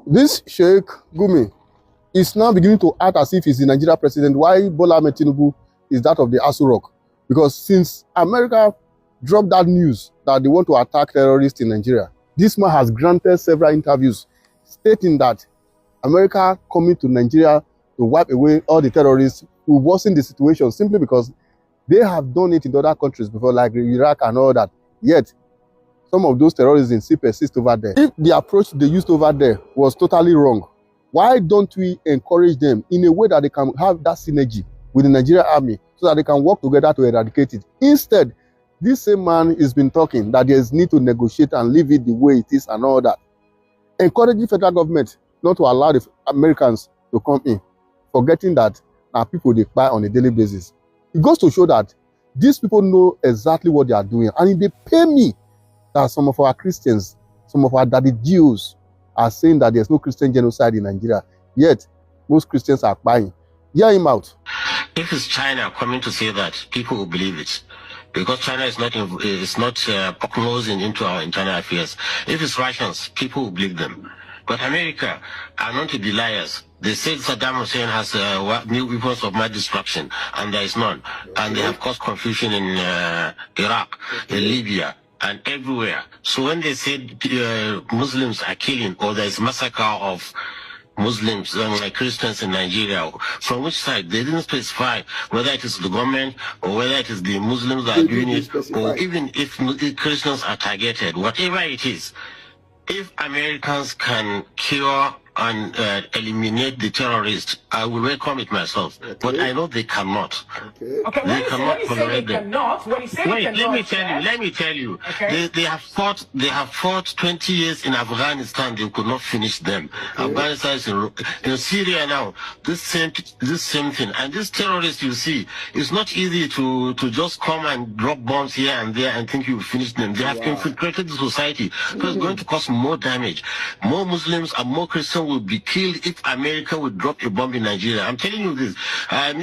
This Sheikh Gumi is now beginning to act as if he's the Nigeria president, while Bola Ahmed Tinubu is that of the Asu Rock. Because since America dropped that news that they want to attack terrorists in Nigeria, this man has granted several interviews stating that America coming to Nigeria to wipe away all the terrorists will worsen the situation simply because they have done it in other countries before, like Iraq and all that. Yet, some of those terrorism still persist over there. If the approach they used over there was totally wrong, why don't we encourage them in a way that they can have that synergy with the Nigerian army so that they can work together to eradicate it? Instead, this same man has been talking that there is need to negotiate and leave it the way it is and all that, encouraging federal government not to allow the Americans to come in, forgetting that our people they buy on a daily basis. It goes to show that these people know exactly what they are doing, and if they pay me, that some of our Christians, some of our daddy Jews are saying that there's no Christian genocide in Nigeria, yet most Christians are buying. Hear him out. If it's China coming to say that, people will believe it, because China is not closing into our internal affairs. If it's Russians, people will believe them. But America are not to be liars. They said Saddam Hussein has new weapons of mass destruction, and there is none. And they have caused confusion in Iraq, in Libya, and everywhere. So when they said Muslims are killing, or there is massacre of Muslims and Christians in Nigeria, from which side? They didn't specify whether it is the government or whether it is the Muslims that are doing it, or even if Christians are targeted. Whatever it is, if Americans can cure and eliminate the terrorists, I will welcome it myself. Okay. But I know they cannot. Okay. They cannot tolerate them. Wait, let me tell you. Okay. They have fought 20 years in Afghanistan. They could not finish them. Okay. Afghanistan is in Syria now. This same thing. And these terrorists you see, it's not easy to just come and drop bombs here and there and think you will finish them. They have infiltrated the society. So it's going to cause more damage. More Muslims and more Christians will be killed if America would drop a bomb in Nigeria. I'm telling you this.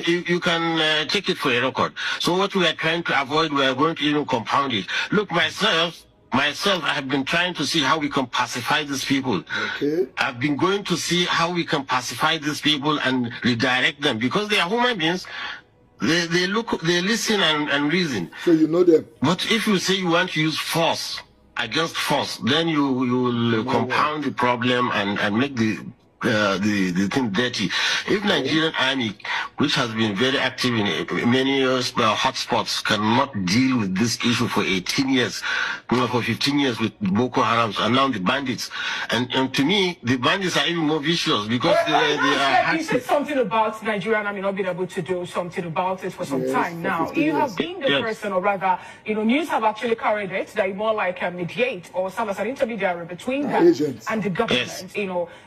You can take it for a record. So what we are trying to avoid, we are going to even compound it. Look, myself, I have been trying to see how we can pacify these people. Okay. I've been going to see how we can pacify these people and redirect them, because they are human beings. They listen and reason. So you know them. But if you say you want to use force against force, then you will compound the problem and make the thing dirty. If Nigerian army, which has been very active in many hotspots, cannot deal with this issue for 18 years, for 15 years with Boko Haram, and now the bandits, and to me, the bandits are even more vicious because they are. You said something about Nigerian army not being able to do something about it for some time now. You have been the person, or rather, news have actually carried it that you more like mediate or serve as an intermediary between them and the government,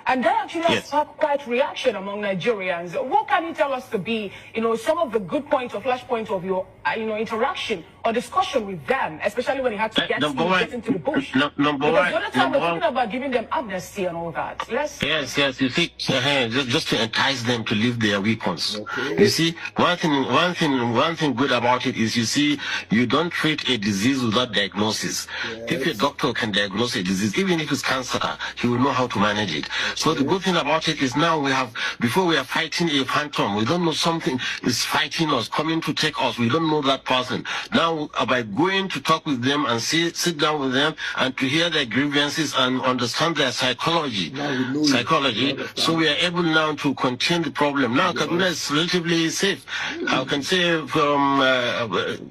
and that actually has sparked quite reaction among Nigerians. What can you tell us to be, some of the good points or flash points of your, interaction or discussion with them, especially when you had to get into the bush? Number one, we're talking about giving them amnesty and all that. Yes. You see, just to entice them to leave their weapons. Okay. You see, one thing good about it is, you see, you don't treat a disease without diagnosis. Yes. If a doctor can diagnose a disease, even if it's cancer, he will know how to manage it. Okay. So the good thing about it is now before we are fighting a phantom, we don't know something is fighting us, coming to take us. We don't know that person. Now, by going to talk with them and sit down with them and to hear their grievances and understand their psychology, so we are able now to contain the problem. Now, Kaduna is relatively safe. I can say from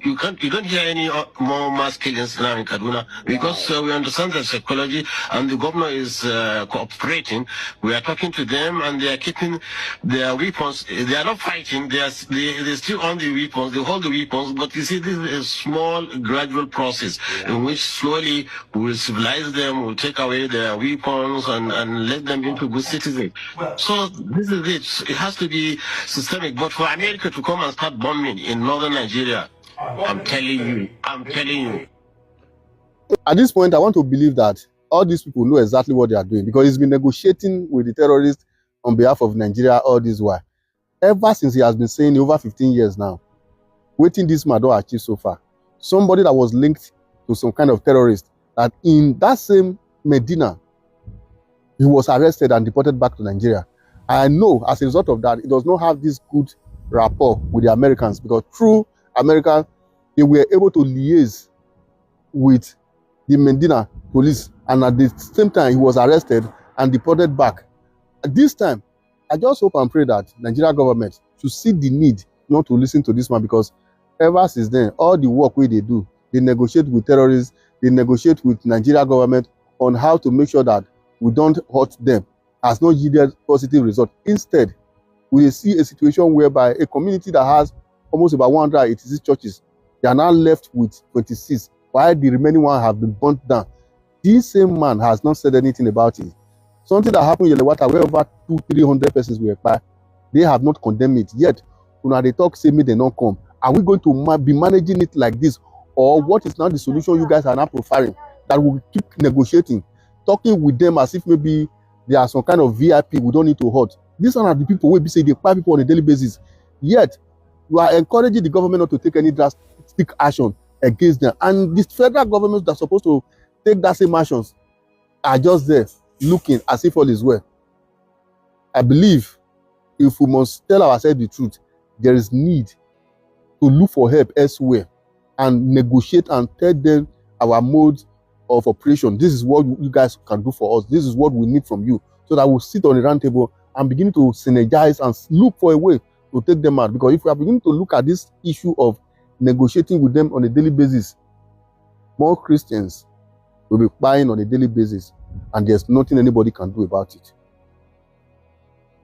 you don't hear any more mass killings now in Kaduna, because we understand their psychology, and the governor is cooperating. We are talking to them, and they are keeping their weapons. They are not fighting. They still own the weapons. They hold the weapons. But you see, this is a small, gradual process in which slowly we will civilize them. We'll take away their weapons and let them into good citizens. So this is it. It has to be systemic. But for America to come and start bombing in northern Nigeria, I'm telling you. At this point, I want to believe that all these people know exactly what they are doing, because he's been negotiating with the terrorists on behalf of Nigeria all this while. Ever since he has been saying over 15 years now, waiting this man don't achieve so far. Somebody that was linked to some kind of terrorist, that in that same Medina, he was arrested and deported back to Nigeria. I know as a result of that, it does not have this good rapport with the Americans, because through America, they were able to liaise with the Medina police, and at the same time, he was arrested and deported back. At this time, I just hope and pray that Nigeria government should see the need not to listen to this man, because ever since then, all the work they do, they negotiate with terrorists, they negotiate with Nigeria government on how to make sure that we don't hurt them, has not yielded positive result. Instead, we see a situation whereby a community that has almost about 186 churches, they are now left with 26, while the remaining one have been burnt down. This same man has not said anything about it. Something that happened in Yelewata, where over 200-300 persons were fired, they have not condemned it yet. When they talk, say me they don't come. Are we going to be managing it like this, or what is now the solution you guys are now profiling? That we keep negotiating, talking with them as if maybe they are some kind of VIP we don't need to hurt. These are the people who say they fire people on a daily basis. Yet you are encouraging the government not to take any drastic action against them, and the federal government that's supposed to take that same actions are just there looking as if all is well. I believe if we must tell ourselves the truth, there is need to look for help elsewhere and negotiate and tell them our modes of operation. This is what you guys can do for us. This is what we need from you, so that we'll sit on the round table and begin to synergize and look for a way to take them out. Because if we are beginning to look at this issue of negotiating with them on a daily basis, more Christians will be buying on a daily basis, and there's nothing anybody can do about it.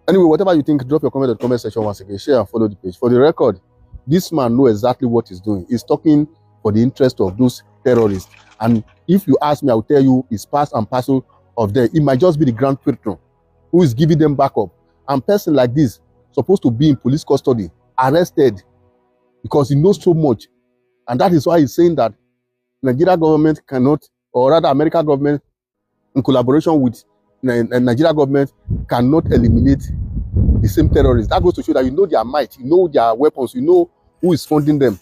Anyway, whatever you think, drop your comment in the comment section once again. Share and follow the page. For the record, this man knows exactly what he's doing. He's talking for the interest of those terrorists. And if you ask me, I will tell you it's part and parcel of them. It might just be the grand patron who is giving them backup. And person like this, supposed to be in police custody, arrested, because he knows so much. And that is why he's saying that Nigeria government cannot, or rather American government, in collaboration with Nigeria government, cannot eliminate the same terrorists. That goes to show that you know their might, you know their weapons, you know who is funding them.